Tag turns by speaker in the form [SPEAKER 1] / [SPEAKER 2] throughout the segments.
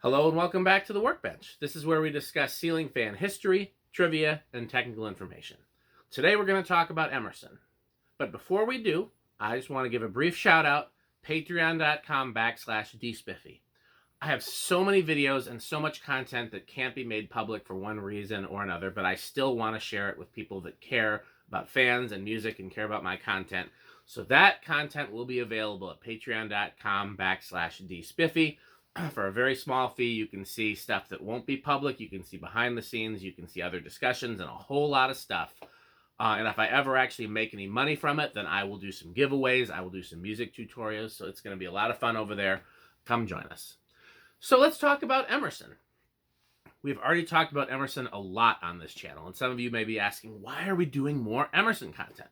[SPEAKER 1] Hello and welcome back to the Workbench. This is where we discuss ceiling fan history, trivia, and technical information. Today we're going to talk about Emerson. But before we do, I just want to give a brief shout out, patreon.com/dspiffy. I have so many videos and so much content that can't be made public for one reason or another, but I still want to share it with people that care about fans and music and care about my content. So that content will be available at patreon.com/dspiffy. For a very small fee, you can see stuff that won't be public. You can see behind the scenes. You can see other discussions and a whole lot of stuff. And if I ever actually make any money from it, then I will do some giveaways. I will do some music tutorials. So it's going to be a lot of fun over there. Come join us. So let's talk about Emerson. We've already talked about Emerson a lot on this channel. And some of you may be asking, why are we doing more Emerson content?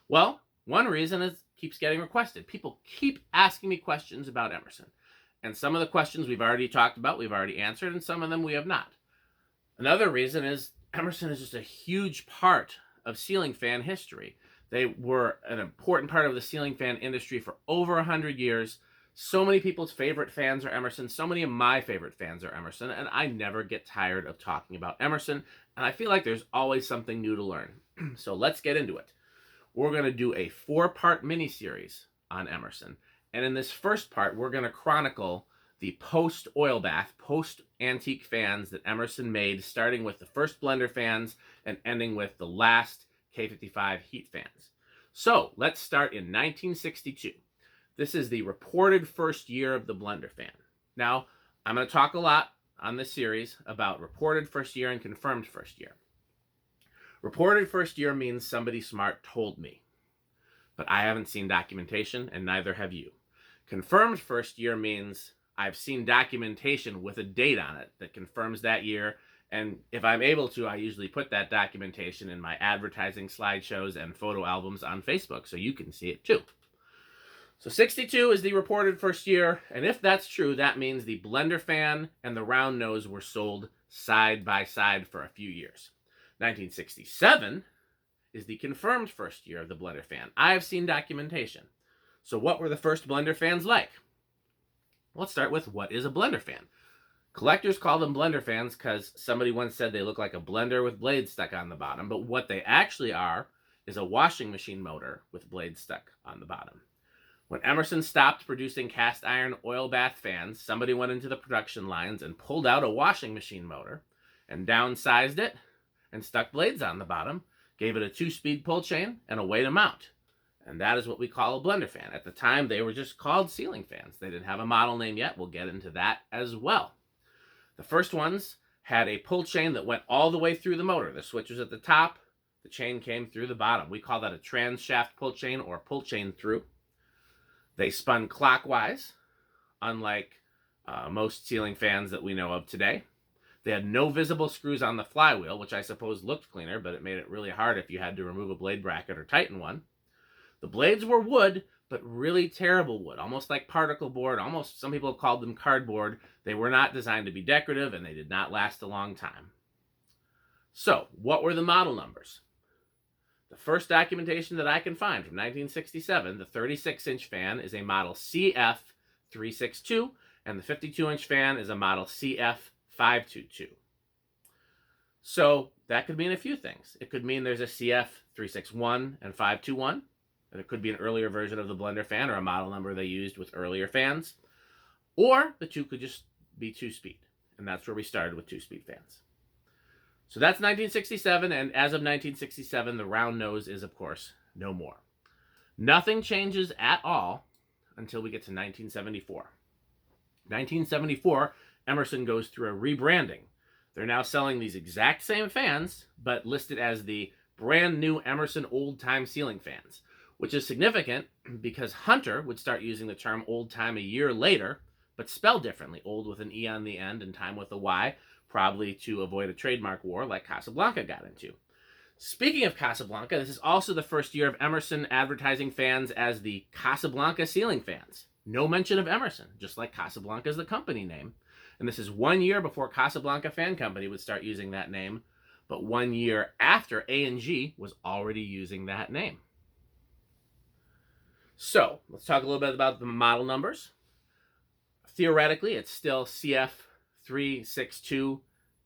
[SPEAKER 1] Well, one reason is it keeps getting requested. People keep asking me questions about Emerson. And some of the questions we've already talked about, we've already answered, and some of them we have not. Another reason is Emerson is just a huge part of ceiling fan history. They were an important part of the ceiling fan industry for over 100 years. So many people's favorite fans are Emerson. So many of my favorite fans are Emerson, and I never get tired of talking about Emerson. And I feel like there's always something new to learn. So let's get into it. We're going to do a 4-part mini-series on Emerson. And in this first part, we're going to chronicle the post-oil bath, post-antique fans that Emerson made, starting with the first blender fans and ending with the last K55 heat fans. So let's start in 1962. This is the reported first year of the blender fan. Now, I'm going to talk a lot on this series about reported first year and confirmed first year. Reported first year means somebody smart told me, but I haven't seen documentation, and neither have you. Confirmed first year means I've seen documentation with a date on it that confirms that year, and if I'm able to, I usually put that documentation in my advertising slideshows and photo albums on Facebook, so you can see it too. So 62 is the reported first year, and if that's true, that means the blender fan and the round nose were sold side by side for a few years. 1967 is the confirmed first year of the blender fan. I've seen documentation. So what were the first blender fans like? Let's start with, what is a blender fan? Collectors call them blender fans because somebody once said they look like a blender with blades stuck on the bottom, but what they actually are is a washing machine motor with blades stuck on the bottom. When Emerson stopped producing cast iron oil bath fans, somebody went into the production lines and pulled out a washing machine motor and downsized it and stuck blades on the bottom, gave it a 2-speed pull chain and a way to mount. And that is what we call a blender fan. At the time, they were just called ceiling fans. They didn't have a model name yet. We'll get into that as well. The first ones had a pull chain that went all the way through the motor. The switch was at the top. The chain came through the bottom. We call that a trans-shaft pull chain or pull chain through. They spun clockwise, unlike most ceiling fans that we know of today. They had no visible screws on the flywheel, which I suppose looked cleaner, but it made it really hard if you had to remove a blade bracket or tighten one. The blades were wood, but really terrible wood, almost like particle board, almost, some people have called them cardboard. They were not designed to be decorative, and they did not last a long time. So, what were the model numbers? The first documentation that I can find from 1967, the 36-inch fan is a model CF362, and the 52-inch fan is a model CF522. So, that could mean a few things. It could mean there's a CF361 and 521. And it could be an earlier version of the blender fan or a model number they used with earlier fans. Or the two could just be 2-speed. And that's where we started with 2-speed fans. So that's 1967, and as of 1967, the round nose is, of course, no more. Nothing changes at all until we get to 1974. 1974, Emerson goes through a rebranding. They're now selling these exact same fans, but listed as the brand new Emerson old-time ceiling fans, which is significant because Hunter would start using the term old time a year later, but spelled differently, old with an E on the end and time with a Y, probably to avoid a trademark war like Casablanca got into. Speaking of Casablanca, this is also the first year of Emerson advertising fans as the Casablanca Ceiling Fans. No mention of Emerson, just like Casablanca is the company name. And this is 1 year before Casablanca Fan Company would start using that name, but 1 year after A&G was already using that name. So, let's talk a little bit about the model numbers. Theoretically, it's still CF CF362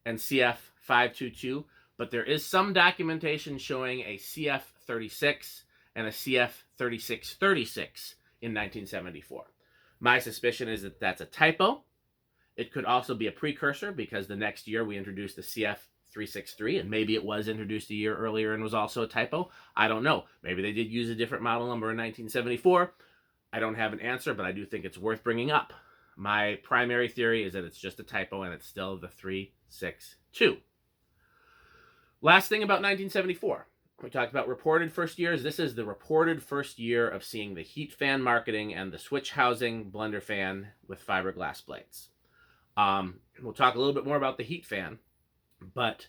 [SPEAKER 1] and CF522, but there is some documentation showing a CF36 and a CF3636 in 1974. My suspicion is that that's a typo. It could also be a precursor because the next year we introduced the CF363, and maybe it was introduced a year earlier and was also a typo. I don't know. Maybe they did use a different model number in 1974. I don't have an answer, but I do think it's worth bringing up. My primary theory is that it's just a typo and it's still the 362. Last thing about 1974. We talked about reported first years. This is the reported first year of seeing the heat fan marketing and the switch housing blender fan with fiberglass blades. We'll talk a little bit more about the heat fan, but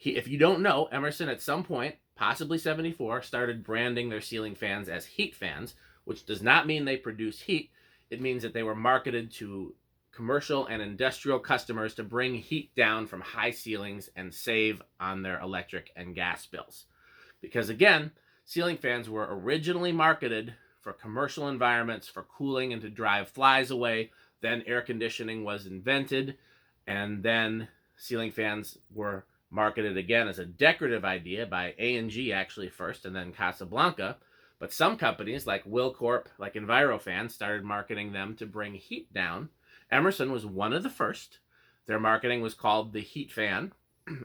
[SPEAKER 1] if you don't know, Emerson at some point, possibly 74, started branding their ceiling fans as heat fans, which does not mean they produce heat. It means that they were marketed to commercial and industrial customers to bring heat down from high ceilings and save on their electric and gas bills. Because again, ceiling fans were originally marketed for commercial environments, for cooling and to drive flies away. Then air conditioning was invented, and then ceiling fans were marketed again as a decorative idea by A&G actually first, and then Casablanca. But some companies like Wilcorp, like Envirofan, started marketing them to bring heat down. Emerson was one of the first. Their marketing was called the Heat Fan,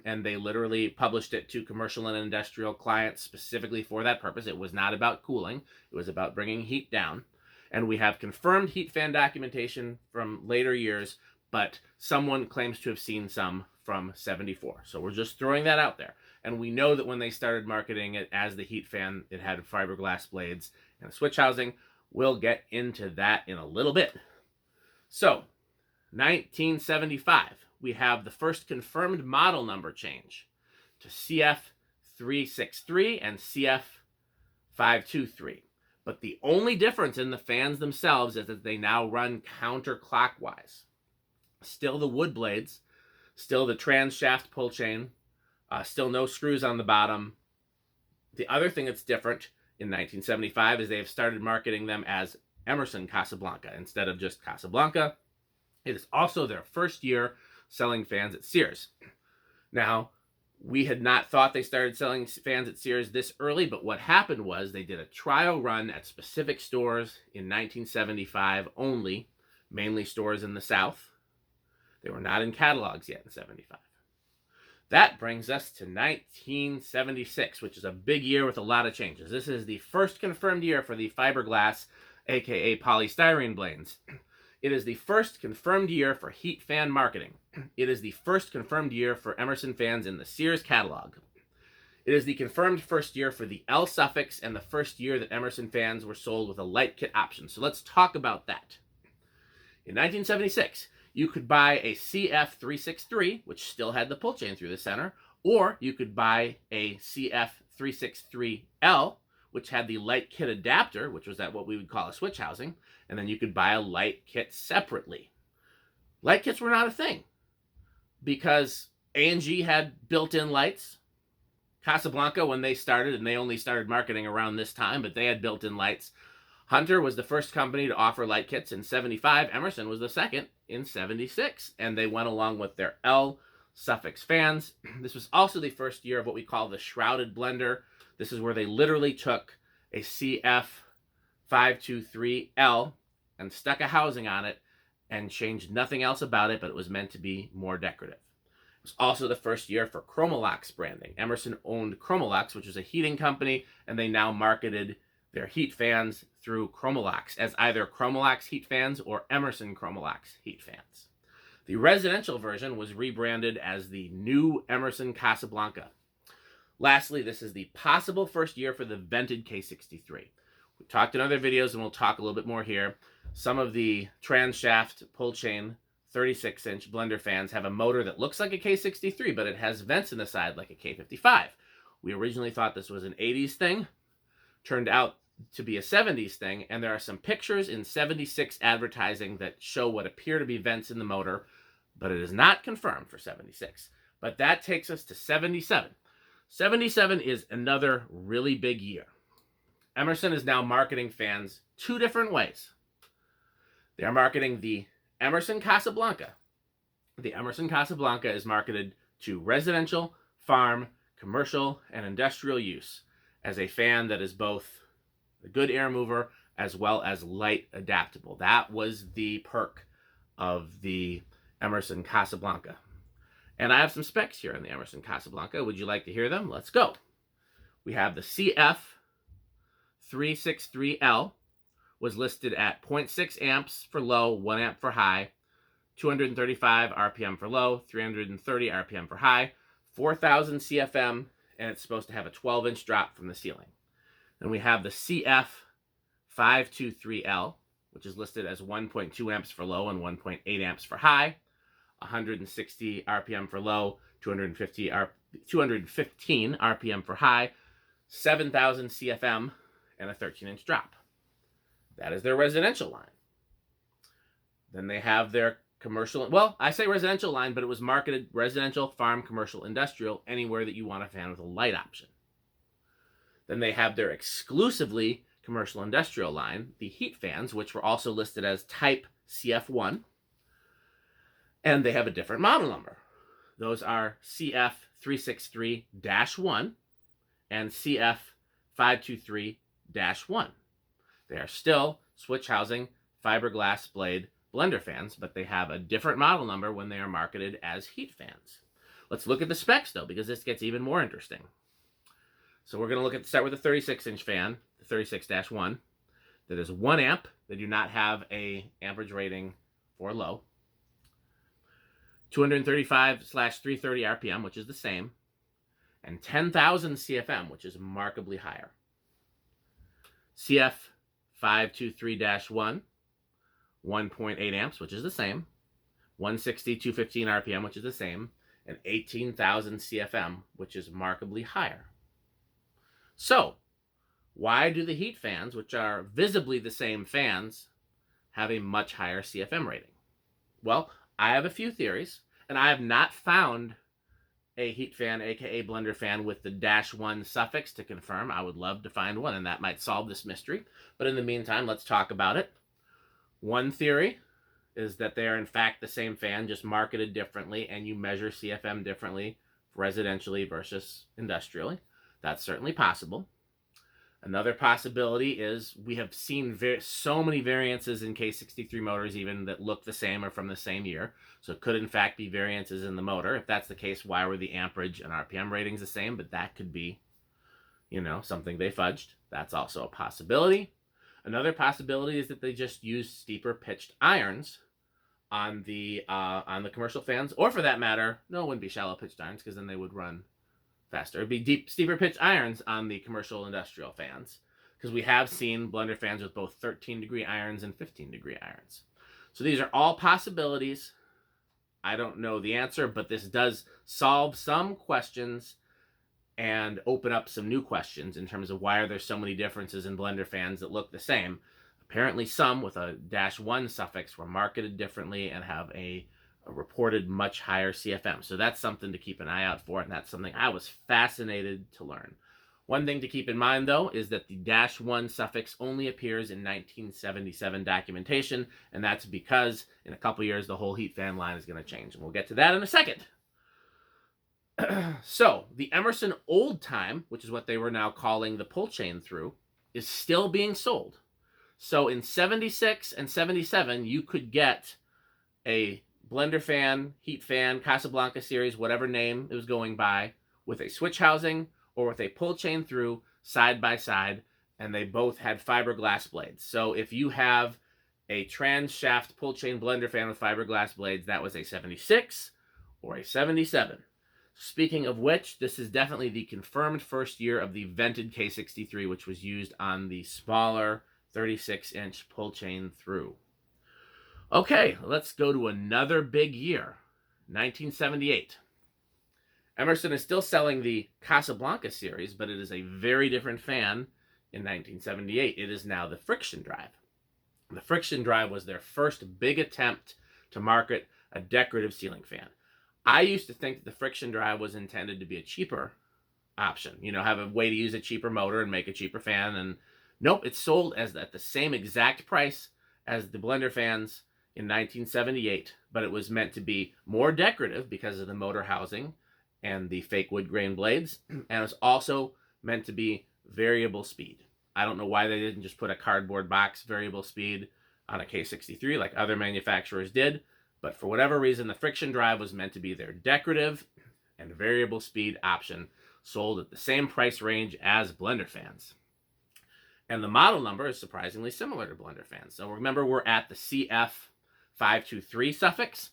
[SPEAKER 1] and they literally published it to commercial and industrial clients specifically for that purpose. It was not about cooling. It was about bringing heat down. And we have confirmed heat fan documentation from later years, but someone claims to have seen some from 74. So we're just throwing that out there. And we know that when they started marketing it as the heat fan, it had fiberglass blades and a switch housing. We'll get into that in a little bit. So, 1975, we have the first confirmed model number change to CF363 and CF523. But the only difference in the fans themselves is that they now run counterclockwise. Still the wood blades, still the trans shaft pull chain, still no screws on the bottom. The other thing that's different in 1975 is they have started marketing them as Emerson Casablanca instead of just Casablanca. It is also their first year selling fans at Sears. Now, we had not thought they started selling fans at Sears this early, but what happened was they did a trial run at specific stores in 1975 only, mainly stores in the South. They were not in catalogs yet in 75. That brings us to 1976, which is a big year with a lot of changes. This is the first confirmed year for the fiberglass, aka polystyrene blades. It is the first confirmed year for heat fan marketing. It is the first confirmed year for Emerson fans in the Sears catalog. It is the confirmed first year for the L suffix and the first year that Emerson fans were sold with a light kit option. So let's talk about that. In 1976, you could buy a CF363, which still had the pull chain through the center, or you could buy a CF363L, which had the light kit adapter, which was at what we would call a switch housing, and then you could buy a light kit separately. Light kits were not a thing because A&G had built-in lights. Casablanca, when they started, and they only started marketing around this time, but they had built-in lights. Hunter was the first company to offer light kits in 75. Emerson was the second in 76, and they went along with their L suffix fans. This was also the first year of what we call the shrouded blender. This is where they literally took a CF523L and stuck a housing on it and changed nothing else about it, but it was meant to be more decorative. It was also the first year for Chromalox branding. Emerson owned Chromalox, which was a heating company, and they now marketed their heat fans through Chromalox as either Chromalox Heat Fans or Emerson-Chromalox Heat Fans. The residential version was rebranded as the new Emerson Casablanca. Lastly, this is the possible first year for the vented K63. We talked in other videos, and we'll talk a little bit more here. Some of the trans shaft pull chain 36-inch blender fans have a motor that looks like a K63, but it has vents in the side like a K55. We originally thought this was an 80s thing. Turned out to be a 70s thing, and there are some pictures in 76 advertising that show what appear to be vents in the motor, but it is not confirmed for 76. But that takes us to 77. 77 is another really big year. Emerson is now marketing fans two different ways. They are marketing the Emerson Casablanca The Emerson Casablanca is marketed to residential, farm, commercial, and industrial use as a fan that is both a good air mover as well as light adaptable. That was the perk of the Emerson Casablanca. And I have some specs here on the Emerson Casablanca. Would you like to hear them? Let's go. We have the CF363L, was listed at 0.6 amps for low, 1 amp for high, 235 RPM for low, 330 RPM for high, 4,000 CFM, and it's supposed to have a 12-inch drop from the ceiling. Then we have the CF523L, which is listed as 1.2 amps for low and 1.8 amps for high, 160 RPM for low, 215 RPM for high, 7,000 CFM, and a 13-inch drop. That is their residential line. Then they have their commercial, well, I say residential line, but it was marketed residential, farm, commercial, industrial, anywhere that you want a fan with a light option. Then they have their exclusively commercial industrial line, the heat fans, which were also listed as type CF1, and they have a different model number. Those are CF363-1 and CF523-1. They are still switch housing fiberglass blade blender fans, but they have a different model number when they are marketed as heat fans. Let's look at the specs, though, because this gets even more interesting. So we're going to start with the 36-inch fan, the 36-1, that is 1 amp. They do not have a amperage rating for low. 235/330 RPM, which is the same, and 10,000 CFM, which is markedly higher. CF523-1, 1.8 amps, which is the same, 160, 215 RPM, which is the same, and 18,000 CFM, which is markedly higher. So, why do the heat fans, which are visibly the same fans, have a much higher CFM rating? Well, I have a few theories, and I have not found a heat fan, aka blender fan, with the -1 suffix to confirm. I would love to find one, and that might solve this mystery. But in the meantime, let's talk about it. One theory is that they are in fact the same fan, just marketed differently, and you measure CFM differently residentially versus industrially. That's certainly possible. Another possibility is we have seen so many variances in K63 motors even that look the same or from the same year. So it could in fact be variances in the motor. If that's the case, why were the amperage and RPM ratings the same? But that could be, something they fudged. That's also a possibility. Another possibility is that they just use steeper pitched irons on the commercial fans, or for that matter, no, it wouldn't be shallow pitched irons because then they would run faster. It'd be steeper pitch irons on the commercial industrial fans, because we have seen blender fans with both 13-degree irons and 15-degree irons. So these are all possibilities. I don't know the answer, but this does solve some questions and open up some new questions in terms of why are there so many differences in blender fans that look the same. Apparently some with a -1 suffix were marketed differently and have a reported much higher CFM. So that's something to keep an eye out for, and that's something I was fascinated to learn. One thing to keep in mind, though, is that the -1 suffix only appears in 1977 documentation, and that's because in a couple years the whole heat fan line is going to change, and we'll get to that in a second. So, the Emerson Old Time, which is what they were now calling the pull chain through, is still being sold. So in 76 and 77, you could get a blender fan, heat fan, Casablanca series, whatever name it was going by, with a switch housing or with a pull chain through side by side, and they both had fiberglass blades. So if you have a trans shaft pull chain blender fan with fiberglass blades, that was a 76 or a 77. Speaking of which, this is definitely the confirmed first year of the vented K63, which was used on the smaller 36-inch pull chain through. Okay, let's go to another big year, 1978. Emerson is still selling the Casablanca series, but it is a very different fan in 1978. It is now the friction drive. The friction drive was their first big attempt to market a decorative ceiling fan. I used to think that the friction drive was intended to be a cheaper option. Have a way to use a cheaper motor and make a cheaper fan. And nope, it's sold at the same exact price as the blender fans in 1978, but it was meant to be more decorative because of the motor housing and the fake wood grain blades, and it was also meant to be variable speed. I don't know why they didn't just put a cardboard box variable speed on a K63 like other manufacturers did, but for whatever reason, the friction drive was meant to be their decorative and variable speed option, sold at the same price range as blender fans. And the model number is surprisingly similar to blender fans. So remember, we're at the CF523 suffix.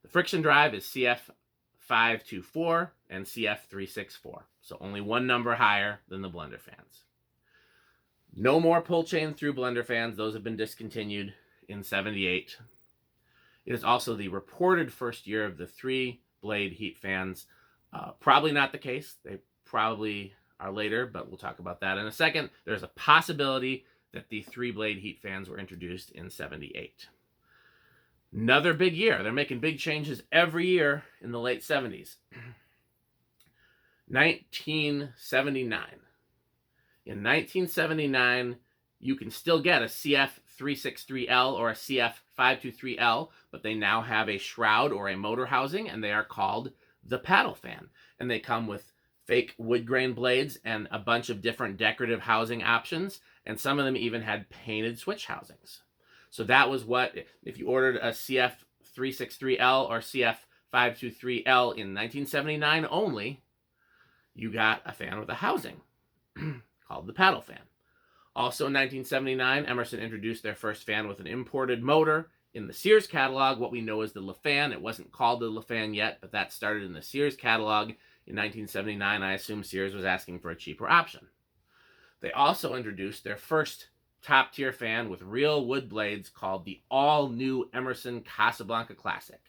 [SPEAKER 1] The friction drive is CF524 and CF364. So only one number higher than the blender fans. No more pull chain through blender fans. Those have been discontinued in 78. It is also the reported first year of the 3-blade heat fans. Probably not the case. They probably are later, but we'll talk about that in a second. There's a possibility that the 3-blade heat fans were introduced in 78. Another big year. They're making big changes every year in the late 70s. 1979. In 1979, you can still get a CF363L or a CF523L, but they now have a shroud or a motor housing, and they are called the paddle fan. And they come with fake wood grain blades and a bunch of different decorative housing options, and some of them even had painted switch housings. So that was what, if you ordered a CF363L or CF523L in 1979 only, you got a fan with a housing called the paddle fan. Also in 1979, Emerson introduced their first fan with an imported motor in the Sears catalog, what we know as the LeFan. It wasn't called the LeFan yet, but that started in the Sears catalog in 1979. I assume Sears was asking for a cheaper option. They also introduced their first top-tier fan with real wood blades called the all-new Emerson Casablanca Classic.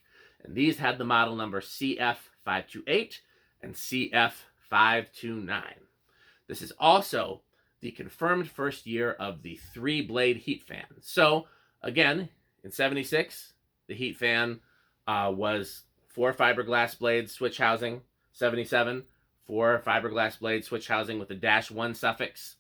[SPEAKER 1] And these had the model number CF528 and CF529. This is also the confirmed first year of the 3-blade heat fan. So, again, in 76, the heat fan was 4 fiberglass blades switch housing. 77, 4 fiberglass blade switch housing with the -1 suffix.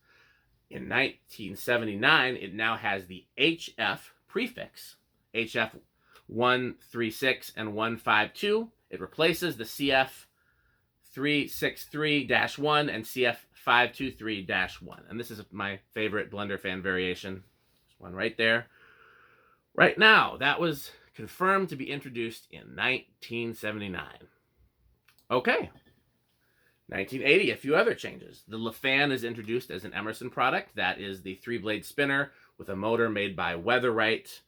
[SPEAKER 1] In 1979, it now has the HF prefix, HF 136 and 152. It replaces the CF 363-1 and CF 523-1. And this is my favorite blender fan variation. There's one right there. Right now, that was confirmed to be introduced in 1979. Okay. 1980, a few other changes. The LeFan is introduced as an Emerson product. That is the 3-blade spinner with a motor made by Weatherite,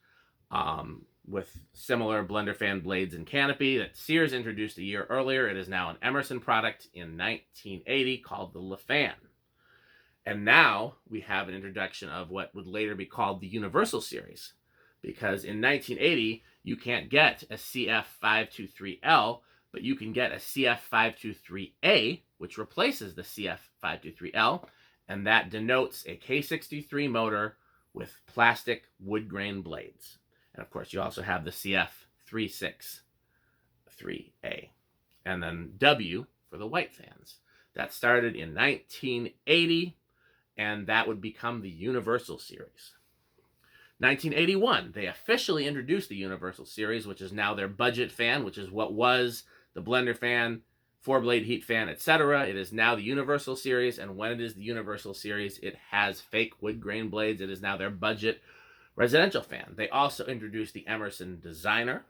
[SPEAKER 1] with similar blender fan blades and canopy that Sears introduced a year earlier. It is now an Emerson product in 1980 called the LeFan. And now we have an introduction of what would later be called the Universal series, because in 1980, you can't get a CF523L, but you can get a CF523A, which replaces the CF523L, and that denotes a K63 motor with plastic wood grain blades. And of course, you also have the CF363A, and then W for the white fans. That started in 1980, and that would become the Universal series. 1981, they officially introduced the Universal series, which is now their budget fan, which is what was the blender fan, 4-blade heat fan, etc. It is now the Universal series, and when it is the Universal series, it has fake wood grain blades. It is now their budget residential fan. They also introduced the Emerson Designer,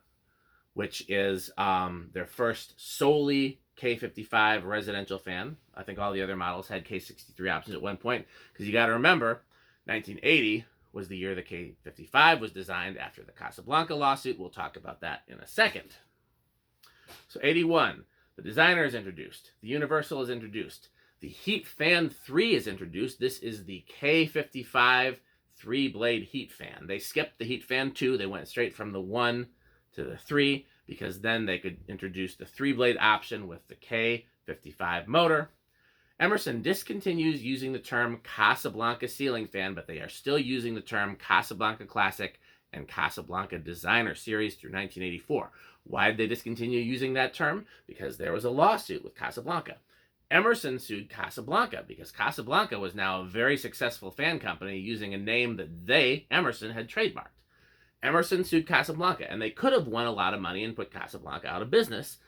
[SPEAKER 1] which is their first solely K55 residential fan. I think all the other models had K63 options at one point, because you got to remember, 1980 was the year the K55 was designed after the Casablanca lawsuit. We'll talk about that in a second. So 81, the Designer is introduced. The Universal is introduced. The Heat Fan 3 is introduced. This is the K55 3-blade heat fan. They skipped the Heat Fan 2. They went straight from the 1 to the 3, because then they could introduce the 3-blade option with the K55 motor. Emerson discontinues using the term Casablanca Ceiling Fan, but they are still using the term Casablanca Classic and Casablanca Designer series through 1984. Why did they discontinue using that term? Because there was a lawsuit with Casablanca. Emerson sued Casablanca because Casablanca was now a very successful fan company using a name that they, Emerson, had trademarked. Emerson sued Casablanca, and they could have won a lot of money and put Casablanca out of business.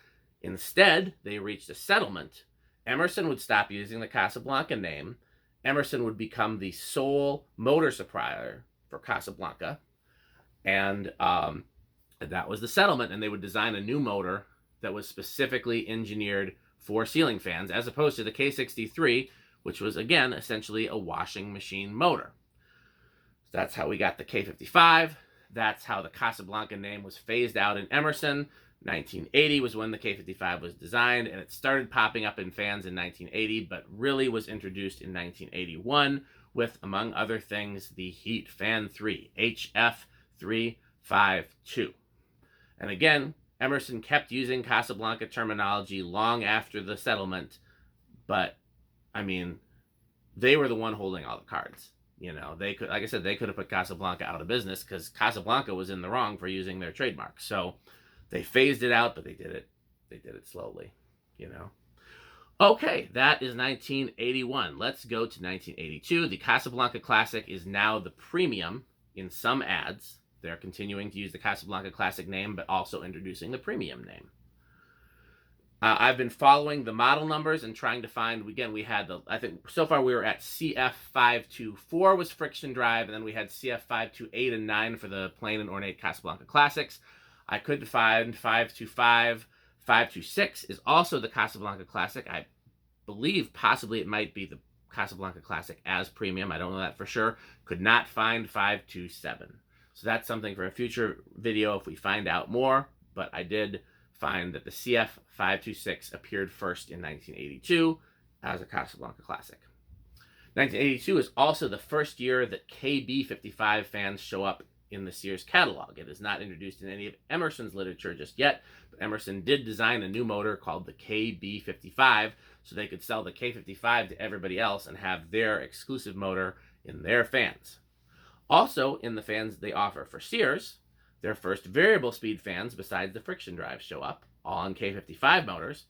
[SPEAKER 1] Instead, they reached a settlement. Emerson would stop using the Casablanca name. Emerson would become the sole motor supplier for Casablanca. And that was the settlement. And they would design a new motor that was specifically engineered for ceiling fans, as opposed to the K63, which was, again, essentially a washing machine motor. That's how we got the K55. That's how the Casablanca name was phased out in Emerson. 1980 was when the K55 was designed, and it started popping up in fans in 1980, but really was introduced in 1981 with, among other things, the Heat Fan 3, HF352. And again, Emerson kept using Casablanca terminology long after the settlement, but, I mean, they were the one holding all the cards. You know, they could, like I said, they could have put Casablanca out of business because Casablanca was in the wrong for using their trademark. So they phased it out, but they did it slowly, you know. Okay, that is 1981. Let's go to 1982. The Casablanca Classic is now the premium in some ads. They're continuing to use the Casablanca Classic name, but also introducing the premium name. I've been following the model numbers and trying to find, again, we had I think so far we were at CF524 was friction drive, and then we had CF528 and 9 for the plain and ornate Casablanca Classics. I couldn't find 525. 526 is also the Casablanca Classic. I believe possibly it might be the Casablanca Classic as premium. I don't know that for sure. Could not find 527. So that's something for a future video if we find out more, but I did find that the CF526 appeared first in 1982 as a Casablanca Classic. 1982 is also the first year that KB55 fans show up in the Sears catalog. It is not introduced in any of Emerson's literature just yet, but Emerson did design a new motor called the KB55 so they could sell the K55 to everybody else and have their exclusive motor in their fans. Also in the fans they offer for Sears, their first variable speed fans besides the friction drive show up, all on K55 motors,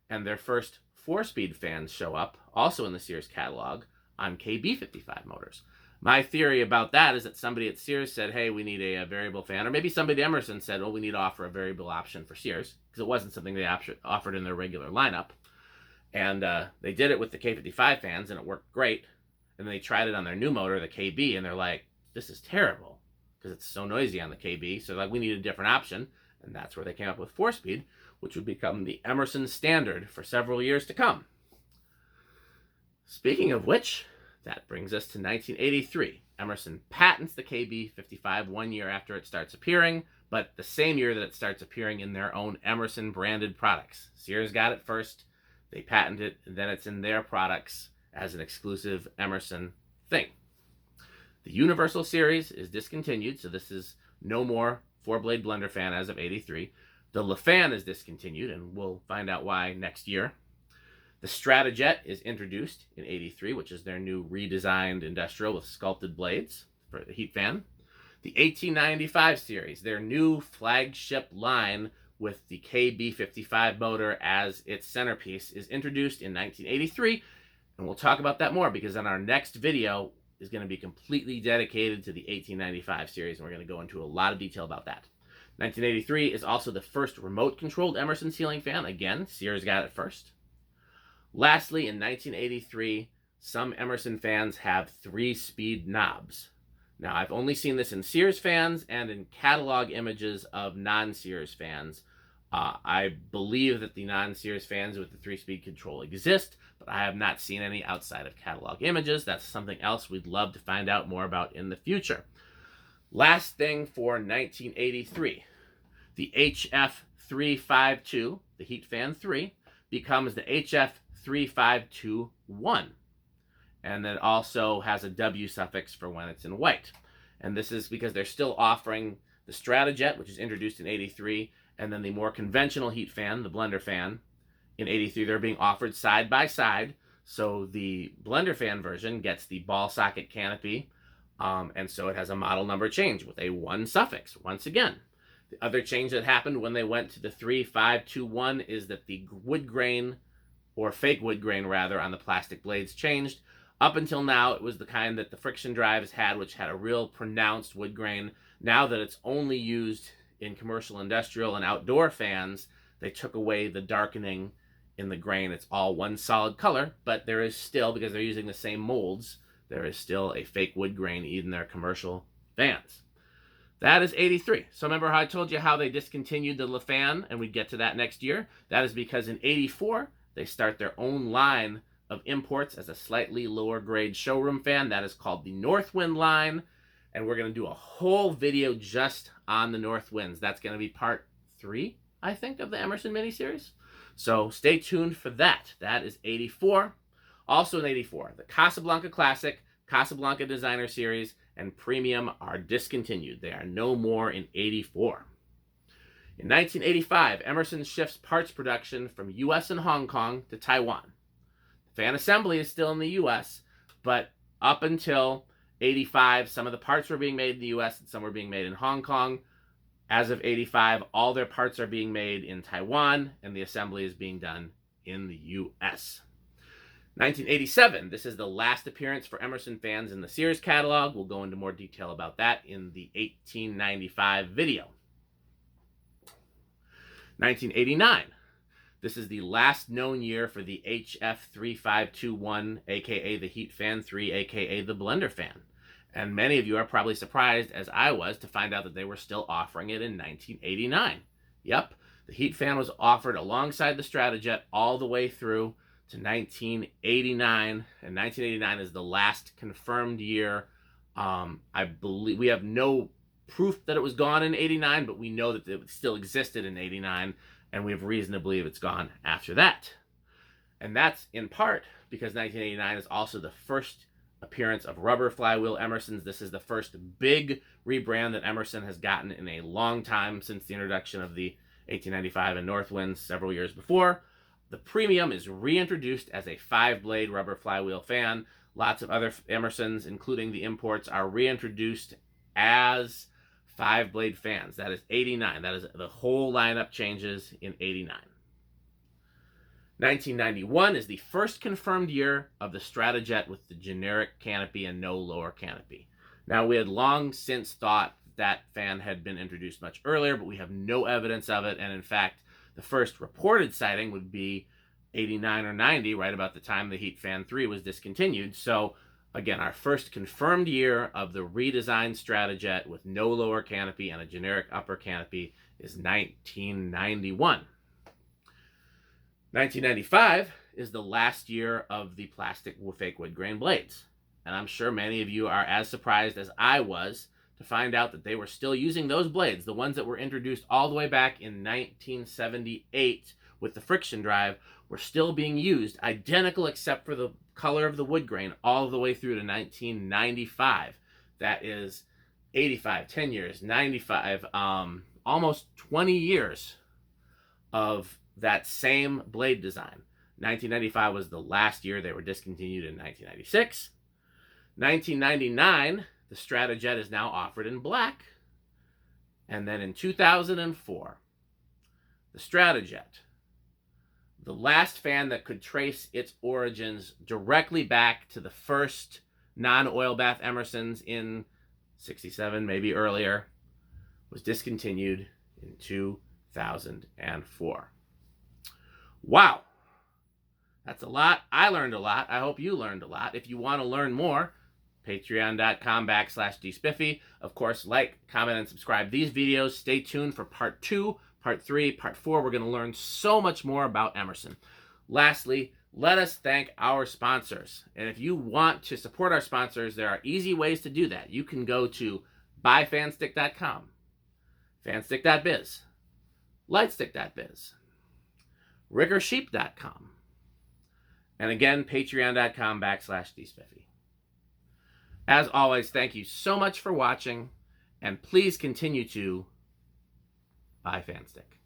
[SPEAKER 1] and their first 4-speed fans show up, also in the Sears catalog, on KB55 motors. My theory about that is that somebody at Sears said, hey, we need a variable fan, or maybe somebody at Emerson said, well, we need to offer a variable option for Sears, because it wasn't something they offered in their regular lineup. And they did it with the K55 fans, and it worked great. And then they tried it on their new motor, the KB, and they're like, this is terrible, because it's so noisy on the KB, so like we need a different option, and that's where they came up with 4-speed, which would become the Emerson standard for several years to come. Speaking of which, that brings us to 1983. Emerson patents the KB55 1 year after it starts appearing, but the same year that it starts appearing in their own Emerson branded products. Sears got it first, they patent it, and then it's in their products as an exclusive Emerson thing. The Universal series is discontinued, so this is no more 4-blade blender fan as of 83. The LeFan is discontinued, and we'll find out why next year. The Stratajet is introduced in 83, which is their new redesigned industrial with sculpted blades for the heat fan. The 1895 series, their new flagship line with the KB55 motor as its centerpiece, is introduced in 1983, and we'll talk about that more because in our next video is going to be completely dedicated to the 1895 series, and we're going to go into a lot of detail about that. 1983 is also the first remote-controlled Emerson ceiling fan. Again, Sears got it first. Lastly, in 1983, some Emerson fans have 3-speed knobs. Now, I've only seen this in Sears fans and in catalog images of non-Sears fans. I believe that the non-Sears fans with the 3-speed control exist, but I have not seen any outside of catalog images. That's something else we'd love to find out more about in the future. Last thing for 1983, the HF352, the Heat Fan 3, becomes the HF3521. And then it also has a W suffix for when it's in white. And this is because they're still offering the Stratajet, which is introduced in 83, and then the more conventional heat fan, the blender fan, in 83. They're being offered side by side. So the blender fan version gets the ball socket canopy, and so it has a model number change with a 1 suffix once again. The other change that happened when they went to the 3521 is that the wood grain, or fake wood grain rather, on the plastic blades changed. Up until now, it was the kind that the friction drives had, which had a real pronounced wood grain. Now that it's only used in commercial, industrial, and outdoor fans, they took away the darkening in the grain. It's all one solid color, but there is still, because they're using the same molds, there is still a fake wood grain in their commercial fans. That is 83. So remember how I told you how they discontinued the LeFan, and we'd get to that next year? That is because in 84, they start their own line of imports as a slightly lower grade showroom fan. That is called the Northwind line, and we're going to do a whole video just on the Northwinds. That's going to be part 3, I think, of the Emerson miniseries. So stay tuned for that. That is 84. Also in 84, the Casablanca Classic, Casablanca Designer series, and Premium are discontinued. They are no more in 84. In 1985, Emerson shifts parts production from US and Hong Kong to Taiwan. Fan assembly is still in the US, but up until 85, some of the parts were being made in the US and some were being made in Hong Kong. As of 85, all their parts are being made in Taiwan, and the assembly is being done in the US. 1987, this is the last appearance for Emerson fans in the Sears catalog. We'll go into more detail about that in the 1895 video. 1989, this is the last known year for the HF3521, aka the Heat Fan 3, aka the Blender Fan. And many of you are probably surprised, as I was, to find out that they were still offering it in 1989. Yep, the Heat Fan was offered alongside the Stratojet all the way through to 1989, and 1989 is the last confirmed year. I believe we have no proof that it was gone in 89, but we know that it still existed in 89, and we have reason to believe it's gone after that. And that's in part because 1989 is also the first appearance of rubber flywheel Emersons. This is the first big rebrand that Emerson has gotten in a long time since the introduction of the 1895 and Northwinds several years before. The Premium is reintroduced as a 5-blade rubber flywheel fan. Lots of other Emersons, including the imports, are reintroduced as 5-blade fans. That is 89. That is the whole lineup changes in 89. 1991 is the first confirmed year of the Stratojet with the generic canopy and no lower canopy. Now, we had long since thought that fan had been introduced much earlier, but we have no evidence of it, and in fact, the first reported sighting would be 89 or 90, right about the time the Heat Fan 3 was discontinued. So, again, our first confirmed year of the redesigned Stratojet with no lower canopy and a generic upper canopy is 1991. 1995 is the last year of the plastic fake wood grain blades. And I'm sure many of you are as surprised as I was to find out that they were still using those blades, the ones that were introduced all the way back in 1978 with the friction drive, were still being used, identical except for the color of the wood grain, all the way through to 1995. That is 85, 10 years, 95, almost 20 years of that same blade design. 1995 was the last year. They were discontinued in 1996. 1999, the Stratojet is now offered in black. And then in 2004, the Stratojet, the last fan that could trace its origins directly back to the first non-oil bath Emersons in 67, maybe earlier, was discontinued in 2004. Wow. That's a lot. I learned a lot. I hope you learned a lot. If you want to learn more, patreon.com/dspiffy. Of course, like, comment, and subscribe these videos. Stay tuned for part 2, part 3, part 4. We're going to learn so much more about Emerson. Lastly, let us thank our sponsors. And if you want to support our sponsors, there are easy ways to do that. You can go to buyfanstick.com, fanstick.biz, lightstick.biz, riggersheep.com, and again, patreon.com/dspiffy. As always, thank you so much for watching, and please continue to buy Fanstick.